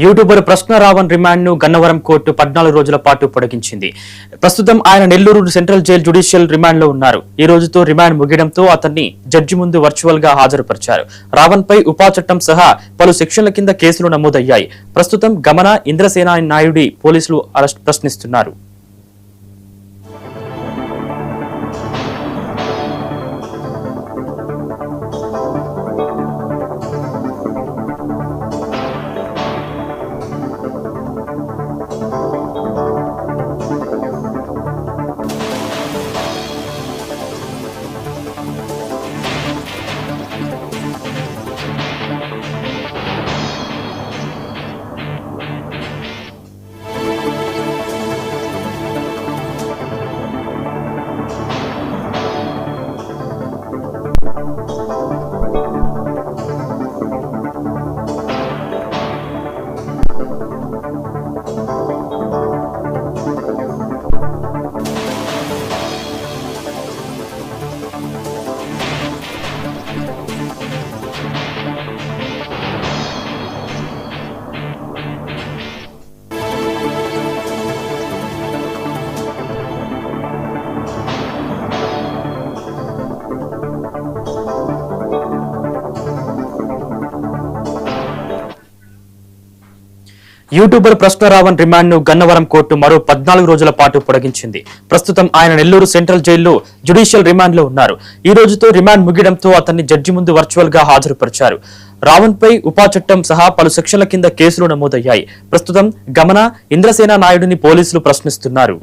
YouTuber ప్రశ్న Raavan remand ను Gannavaram court 14 రోజుల పాటు పొడిగించింది. ప్రస్తుతం ఆయన Nellore central jail judicial remand లో ఉన్నారు. ఈ రోజుతో రిమాండ్ ముగియడంతో అతన్ని జడ్జి ముందు వర్చువల్ గా హాజరుపరిచారు. రావణ్ పై ఉపా చట్టం సహా పలు సెక్షన్ల కింద కేసులు నమోదయ్యాయి. ప్రస్తుతం గమన ఇంద్రసేన నాయుడి పోలీసులు అరెస్ట్ ప్రశ్నిస్తున్నారు. యూట్యూబర్ ప్రశ్న రావణ్ రిమాండ్ ను గన్నవరం కోర్టు మరో 14 రోజుల పాటు పొడిగించింది. ప్రస్తుతం ఆయన నెల్లూరు సెంట్రల్ జైల్లో జ్యుడిషియల్ రిమాండ్ లో ఉన్నారు. ఈ రోజుతో రిమాండ్ ముగియడంతో అతన్ని జడ్జి ముందు వర్చువల్ గా హాజరుపరిచారు. రావణ్ పై ఉపా చట్టం సహా పలు సెక్షన్ల కింద కేసులు నమోదయ్యాయి. ప్రస్తుతం గమన ఇంద్రసేన నాయుడిని పోలీసులు ప్రశ్నిస్తున్నారు.